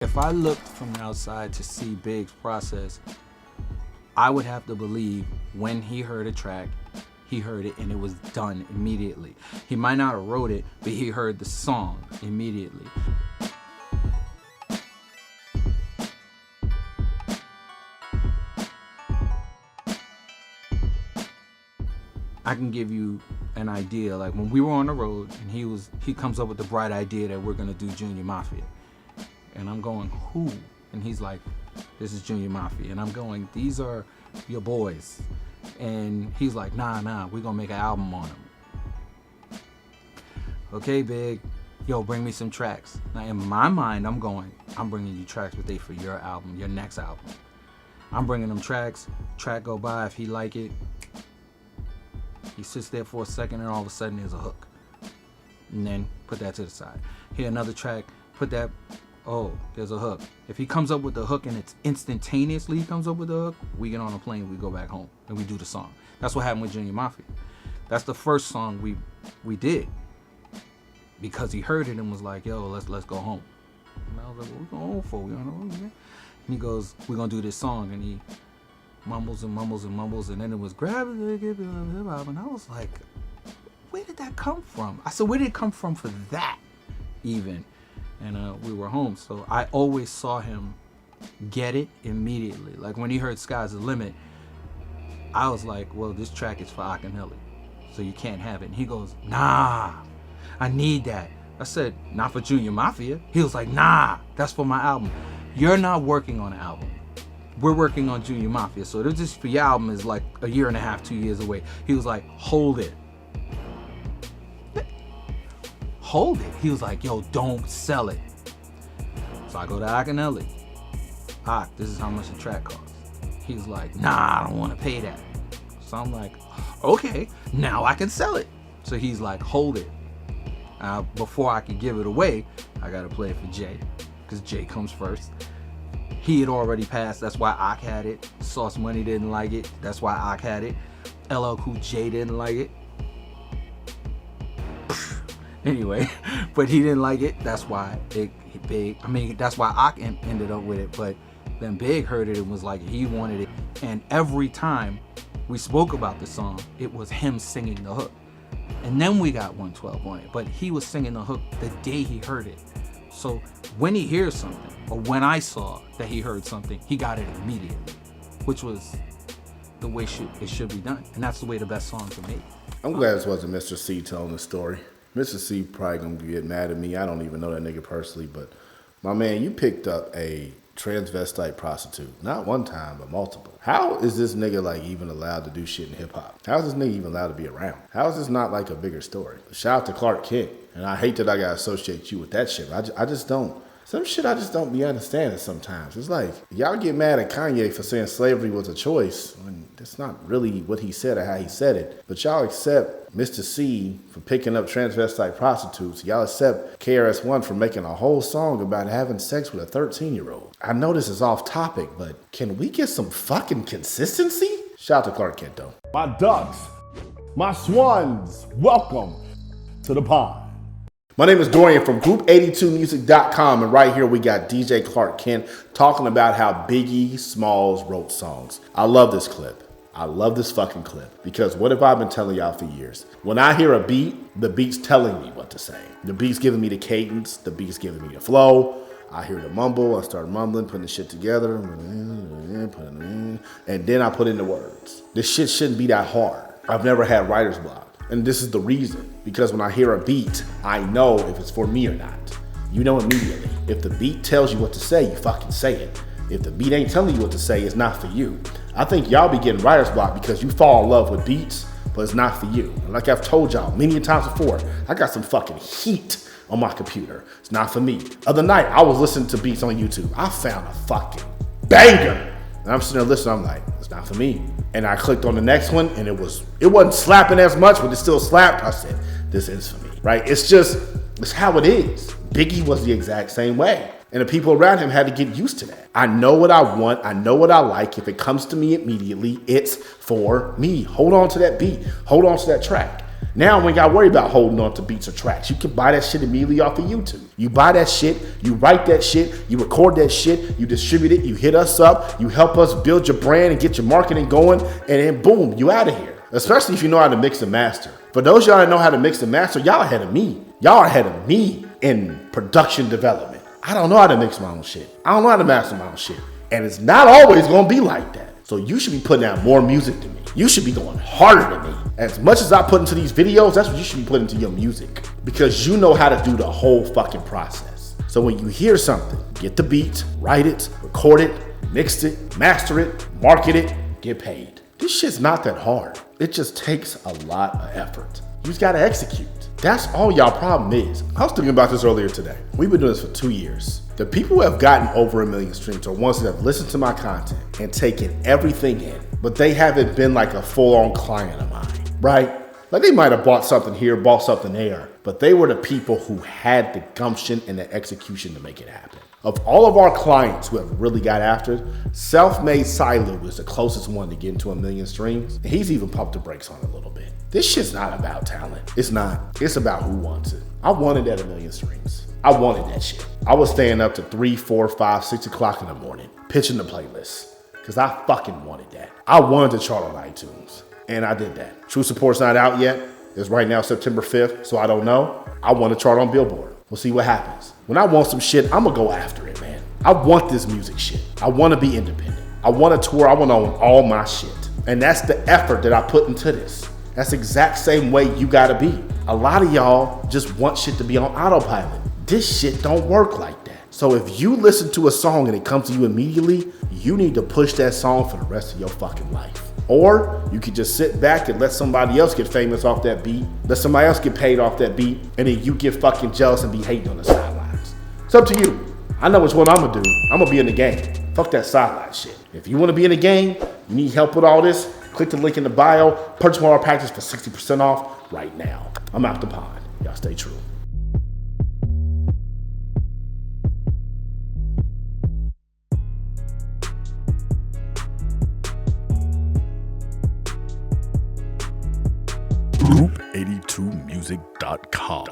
If I looked from the outside to see Big's process, I would have to believe when he heard a track, he heard it and it was done immediately. He might not have wrote it, but he heard the song immediately. I can give you an idea, like when we were on the road and he comes up with the bright idea that we're gonna do Junior Mafia. And I'm going, who? And he's like, this is Junior Mafia. And I'm going, these are your boys. And he's like, nah, we're gonna make an album on them. Okay, Big, yo, bring me some tracks. Now in my mind, I'm going, I'm bringing you tracks, but they for your album, your next album. I'm bringing them tracks, track go by, if he like it, he sits there for a second and all of a sudden there's a hook. And then put that to the side. Here, another track, put that, oh, there's a hook. If he comes up with the hook and it's instantaneously he comes up with the hook, we get on a plane, we go back home, and we do the song. That's what happened with Junior Mafia. That's the first song we did. Because he heard it and was like, yo, let's go home. And I was like, what we going home for? We on the road, man. And he goes, we're gonna do this song, and he mumbles and mumbles and mumbles, and then it was grab it, give it hip hop, and I was like, where did that come from? I said, where did it come from for that even? And we were home, so I always saw him get it immediately. Like when he heard Sky's the Limit, I was like, well, this track is for Akinelli, so you can't have it. And he goes, nah, I need that. I said, not for Junior Mafia. He was like, nah, that's for my album. You're not working on an album. We're working on Junior Mafia, so this is for your album is like a year and a half, 2 years away. He was like, hold it. Hold it. He was like, yo, don't sell it. So I go to Akinelli. This is how much the track costs. He's like, nah, I don't want to pay that. So I'm like, okay, now I can sell it. So he's like, hold it. Before I can give it away, I got to play it for Jay, because Jay comes first. He had already passed, that's why Ak had it. Sauce Money didn't like it, that's why Ak had it. LL Cool J didn't like it. Anyway, but he didn't like it, that's why that's why Ak ended up with it. But then Big heard it and was like, he wanted it. And every time we spoke about the song, it was him singing the hook. And then we got 112 on it, but he was singing the hook the day he heard it. So when he hears something, or when I saw that he heard something, he got it immediately, which was the way it should be done. And that's the way the best songs are made. I'm glad this wasn't Mr. C telling the story. Mr. C probably gonna get mad at me. I don't even know that nigga personally, but my man, you picked up a transvestite prostitute. Not one time, but multiple. How is this nigga like even allowed to do shit in hip hop? How is this nigga even allowed to be around? How is this not like a bigger story? Shout out to Clark Kent. And I hate that I gotta associate you with that shit. I just don't. Some shit I just don't be understanding sometimes. It's like, y'all get mad at Kanye for saying slavery was a choice when that's not really what he said or how he said it. But y'all accept Mr. C for picking up transvestite prostitutes. Y'all accept KRS-One for making a whole song about having sex with a 13-year-old. I know this is off topic, but can we get some fucking consistency? Shout out to Clark Kent, though. My ducks, my swans, welcome to the pond. My name is Dorian from Group82Music.com, and right here we got DJ Clark Kent talking about how Biggie Smalls wrote songs. I love this clip. I love this fucking clip, because what have I been telling y'all for years? When I hear a beat, the beat's telling me what to say. The beat's giving me the cadence, the beat's giving me the flow. I hear the mumble, I start mumbling, putting the shit together, and then I put in the words. This shit shouldn't be that hard. I've never had writer's block. And this is the reason, because when I hear a beat, I know if it's for me or not. You know immediately. If the beat tells you what to say, you fucking say it. If the beat ain't telling you what to say, it's not for you. I think y'all be getting writer's block because you fall in love with beats, but it's not for you. And like I've told y'all many times before, I got some fucking heat on my computer. It's not for me. Other night, I was listening to beats on YouTube. I found a fucking banger. And I'm sitting there listening, I'm like, it's not for me. And I clicked on the next one, and it wasn't slapping as much, but it still slapped. I said, this is for me, right? It's how it is. Biggie was the exact same way. And the people around him had to get used to that. I know what I want. I know what I like. If it comes to me immediately, it's for me. Hold on to that beat. Hold on to that track. Now we ain't gotta worry about holding on to beats or tracks. You can buy that shit immediately off of YouTube. You buy that shit, you write that shit, you record that shit, you distribute it, you hit us up, you help us build your brand and get your marketing going, and then boom, you out of here. Especially if you know how to mix and master. For those y'all that know how to mix and master, y'all ahead of me. Y'all are ahead of me in production development. I don't know how to mix my own shit. I don't know how to master my own shit. And it's not always gonna be like that. So you should be putting out more music than me. You should be going harder than me. As much as I put into these videos, that's what you should be putting into your music. Because you know how to do the whole fucking process. So when you hear something, get the beat, write it, record it, mix it, master it, market it, get paid. This shit's not that hard. It just takes a lot of effort. You just gotta execute. That's all y'all problem is. I was thinking about this earlier today. We've been doing this for 2 years. The people who have gotten over 1 million streams are ones that have listened to my content and taken everything in, but they haven't been like a full-on client of mine, right? Like they might have bought something here, bought something there, but they were the people who had the gumption and the execution to make it happen. Of all of our clients who have really got after it, Self-Made Silu is the closest one to getting to 1 million streams. And he's even pumped the brakes on it a little bit. This shit's not about talent. It's not. It's about who wants it. I wanted that 1 million streams. I wanted that shit. I was staying up to 3, 4, 5, 6 o'clock in the morning, pitching the playlist, because I fucking wanted that. I wanted to chart on iTunes, and I did that. True Support's not out yet. It's right now September 5th, so I don't know. I want to chart on Billboard. We'll see what happens. When I want some shit, I'm gonna go after it, man. I want this music shit. I want to be independent. I want to tour. I want to own all my shit. And that's the effort that I put into this. That's the exact same way you gotta be. A lot of y'all just want shit to be on autopilot. This shit don't work like that. So if you listen to a song and it comes to you immediately, you need to push that song for the rest of your fucking life. Or you could just sit back and let somebody else get famous off that beat, let somebody else get paid off that beat, and then you get fucking jealous and be hating on the sidelines. It's up to you. I know which one I'm gonna do. I'm gonna be in the game. Fuck that sideline shit. If you wanna be in the game, you need help with all this, click the link in the bio, purchase one of our packages for 60% off right now. I'm out the pond. Y'all stay true. Group82music.com.